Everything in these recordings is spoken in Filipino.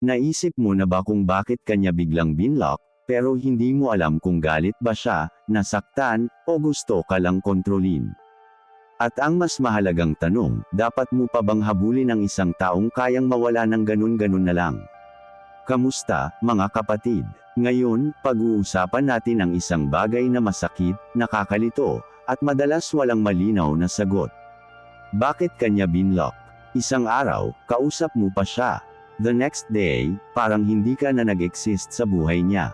Naisip mo na ba kung bakit kanya biglang binlock, pero hindi mo alam kung galit ba siya, nasaktan, o gusto ka lang kontrolin? At ang mas mahalagang tanong, dapat mo pa bang habulin ang isang taong kayang mawala ng ganun-ganun na lang? Kamusta, mga kapatid? Ngayon, pag-uusapan natin ang isang bagay na masakit, nakakalito, at madalas walang malinaw na sagot. Bakit kanya binlock? Isang araw, kausap mo pa siya. The next day, parang hindi ka na nag-exist sa buhay niya.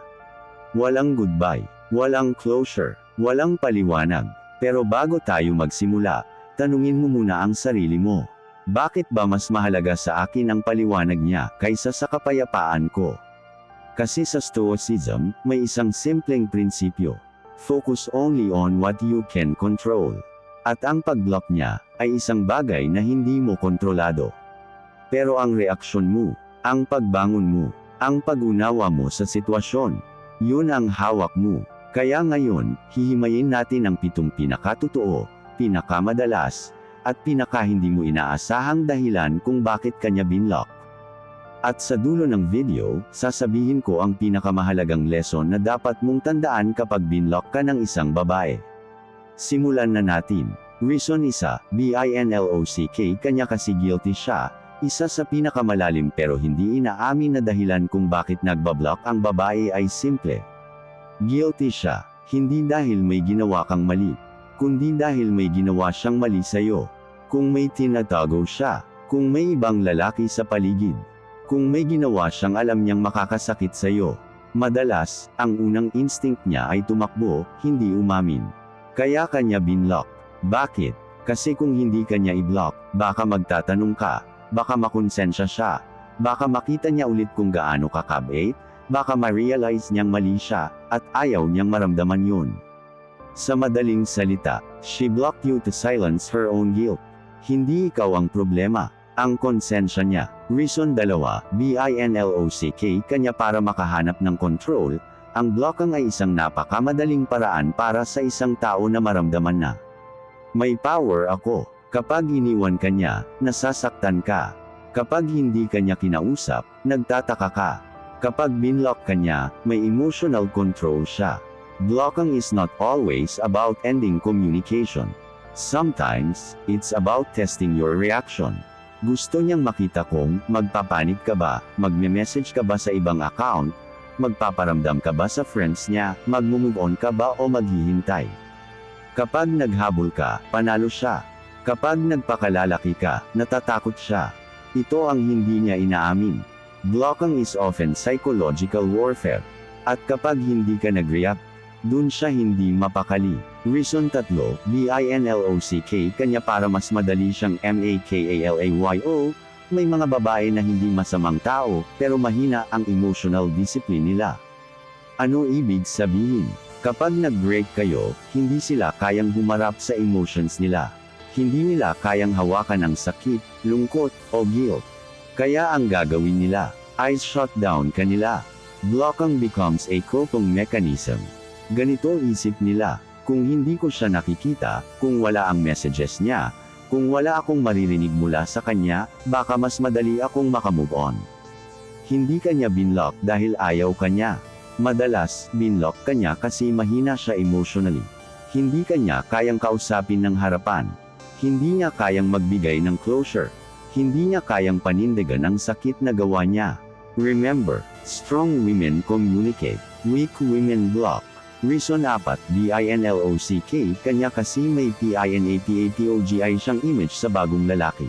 Walang goodbye, walang closure, walang paliwanag. Pero bago tayo magsimula, tanungin mo muna ang sarili mo. Bakit ba mas mahalaga sa akin ang paliwanag niya kaysa sa kapayapaan ko? Kasi sa Stoicism, may isang simpleng prinsipyo. Focus only on what you can control. At ang pag-block niya, ay isang bagay na hindi mo kontrolado. Pero ang reaksyon mo, ang pagbangon mo, ang pag-unawa mo sa sitwasyon, yun ang hawak mo. Kaya ngayon, hihimayin natin ang 7 pinakatotoo, pinakamadalas, at pinaka hindi mo inaasahang dahilan kung bakit kanya binlock. At sa dulo ng video, sasabihin ko ang pinakamahalagang lesson na dapat mong tandaan kapag binlock ka ng isang babae. Simulan na natin. Reason 1, binlock kanya kasi guilty siya. Isa sa pinakamalalim pero hindi inaamin na dahilan kung bakit nagbablock ang babae ay simple. Guilty siya, hindi dahil may ginawa kang mali, kundi dahil may ginawa siyang mali sa'yo. Kung may tinatago siya, kung may ibang lalaki sa paligid, kung may ginawa siyang alam niyang makakasakit sa'yo, madalas, ang unang instinct niya ay tumakbo, hindi umamin. Kaya kanya binlock. Bakit? Kasi kung hindi kanya i-block, baka magtatanong ka, baka makonsensya siya, baka makita niya ulit kung gaano ka kabait, baka ma-realize niyang mali siya, at ayaw niyang maramdaman yun. Sa madaling salita, she blocked you to silence her own guilt. Hindi ikaw ang problema, ang konsensya niya. Reason 2, binlock kanya para makahanap ng control. Ang blocking ay isang napakamadaling paraan para sa isang tao na maramdaman na may power ako. Kapag iniwan ka niya, nasasaktan ka. Kapag hindi ka niya kinausap, nagtataka ka. Kapag binlock ka niya, may emotional control siya. Blocking is not always about ending communication. Sometimes, it's about testing your reaction. Gusto niyang makita kung magpapanik ka ba, magme-message ka ba sa ibang account, magpaparamdam ka ba sa friends niya, mag-move on ka ba o maghihintay. Kapag naghabol ka, panalo siya. Kapag nagpakalalaki ka, natatakot siya. Ito ang hindi niya inaamin. Blocking is often psychological warfare. At kapag hindi ka nag-react, dun siya hindi mapakali. Reason 3, binlock kanya para mas madali siyang makalayo. May mga babae na hindi masamang tao, pero mahina ang emotional discipline nila. Ano ibig sabihin? Kapag nag-break kayo, hindi sila kayang humarap sa emotions nila. Hindi nila kayang hawakan ang sakit, lungkot, o guilt. Kaya ang gagawin nila, ay shut down kanila. Blocking becomes a coping mechanism. Ganito isip nila, kung hindi ko siya nakikita, kung wala ang messages niya, kung wala akong maririnig mula sa kanya, baka mas madali akong makamove on. Hindi kanya binlock dahil ayaw kanya. Madalas, binlock kanya kasi mahina siya emotionally. Hindi kanya kayang kausapin ng harapan. Hindi niya kayang magbigay ng closure. Hindi niya kayang panindigan ang sakit na gawa niya. Remember, strong women communicate, weak women block. Reason 4, binlock kanya kasi may pinapatogi siyang image sa bagong lalaki.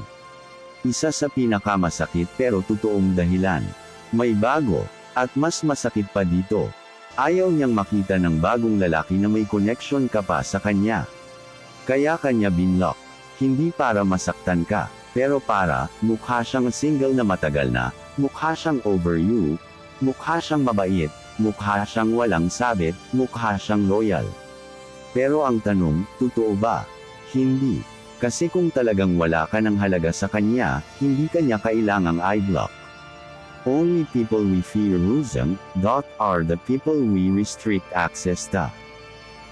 Isa sa pinakamasakit pero totoong dahilan. May bago, at mas masakit pa dito. Ayaw niyang makita ng bagong lalaki na may connection ka pa sa kanya. Kaya kanya binlock. Hindi para masaktan ka, pero para, mukha siyang single na matagal na, mukha siyang over you, mukha siyang mabait, mukha siyang walang sabit, mukha siyang loyal. Pero ang tanong, totoo ba? Hindi. Kasi kung talagang wala ka ng halaga sa kanya, hindi kanya kailangang i-block. Only people we fear losing, are the people we restrict access to.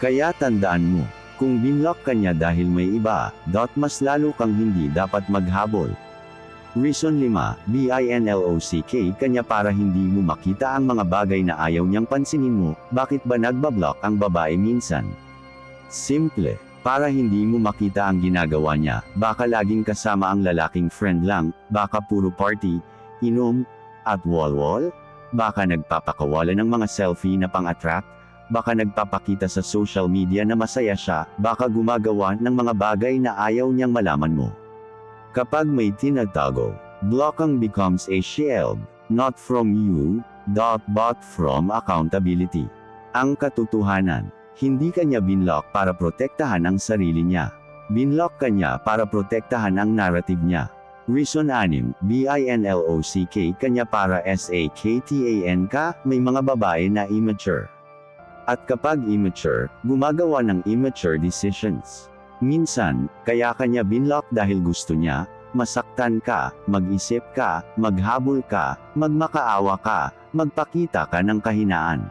Kaya tandaan mo, kung binlock ka niya dahil may iba, mas lalo kang hindi dapat maghabol. Reason 5, binlock kanya para hindi mo makita ang mga bagay na ayaw niyang pansinin mo. Bakit ba nagbablock ang babae minsan? Simple. Para hindi mo makita ang ginagawa niya, baka laging kasama ang lalaking friend lang, baka puro party, inom, at wall-wall, baka nagpapakawala ng mga selfie na pang-attract, baka nagpapakita sa social media na masaya siya, baka gumagawa ng mga bagay na ayaw niyang malaman mo. Kapag may tinatago, blocking becomes a shield, not from you, but from accountability. Ang katotohanan, hindi kanya binlock para protektahan ang sarili niya. Binlock kanya para protektahan ang narrative niya. Reason 6, binlock kanya para saktan ka, may mga babae na immature. At kapag immature, gumagawa ng immature decisions. Minsan, kaya kanya binlock dahil gusto niya, masaktan ka, mag-isip ka, maghabol ka, magmakaawa ka, magpakita ka ng kahinaan.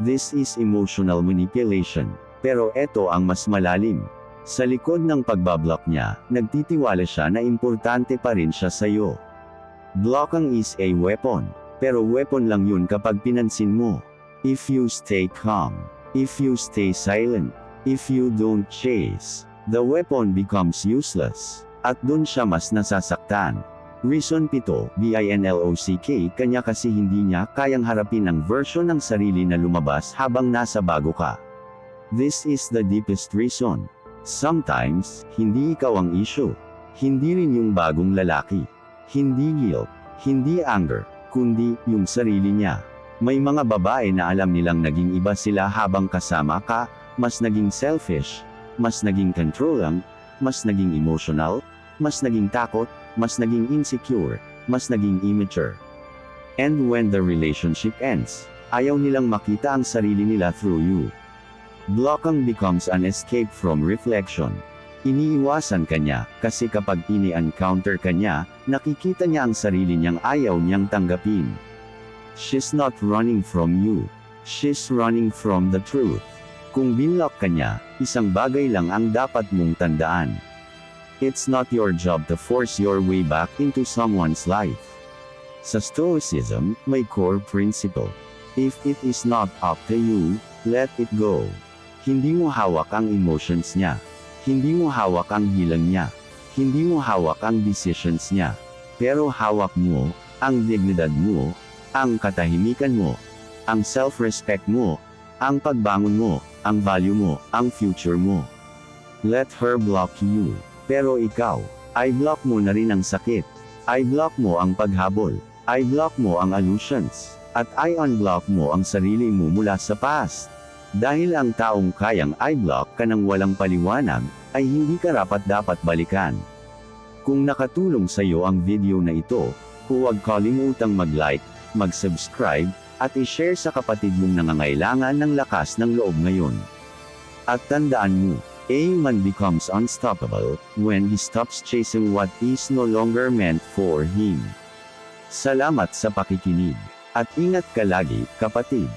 This is emotional manipulation. Pero eto ang mas malalim. Sa likod ng pagbablock niya, nagtitiwala siya na importante pa rin siya sa'yo. Blocking is a weapon. Pero weapon lang yun kapag pinansin mo. If you stay calm, if you stay silent, if you don't chase, the weapon becomes useless. At dun siya mas nasasaktan. Reason 7, binlock kanya kasi hindi niya kayang harapin ang version ng sarili na lumabas habang nasa bago ka. This is the deepest reason. Sometimes, hindi ikaw ang issue. Hindi rin yung bagong lalaki. Hindi guilt, hindi anger, kundi yung sarili niya. May mga babae na alam nilang naging iba sila habang kasama ka, mas naging selfish, mas naging controlling, mas naging emotional, mas naging takot, mas naging insecure, mas naging immature. And when the relationship ends, ayaw nilang makita ang sarili nila through you. Blocking becomes an escape from reflection. Iniiwasan ka niya, kasi kapag ini-encounter ka niya, nakikita niya ang sarili niyang ayaw niyang tanggapin. She's not running from you. She's running from the truth. Kung binlock ka niya, isang bagay lang ang dapat mong tandaan. It's not your job to force your way back into someone's life. Sa Stoicism, may core principle. If it is not up to you, let it go. Hindi mo hawak ang emotions niya. Hindi mo hawak ang hilang niya. Hindi mo hawak ang decisions niya. Pero hawak mo, ang dignidad mo, ang katahimikan mo, ang self-respect mo, ang pagbangon mo, ang value mo, ang future mo. Let her block you. Pero ikaw, i-block mo na rin ang sakit. I-block mo ang paghabol. I-block mo ang illusions. At i-unblock mo ang sarili mo mula sa past. Dahil ang taong kayang i-block ka ng walang paliwanag, ay hindi ka dapat balikan. Kung nakatulong sa iyo ang video na ito, huwag kalimutang mag-like, mag-subscribe, at i-share sa kapatid mong nangangailangan ng lakas ng loob ngayon. At tandaan mo, a man becomes unstoppable when he stops chasing what is no longer meant for him. Salamat sa pakikinig. At ingat ka lagi, kapatid.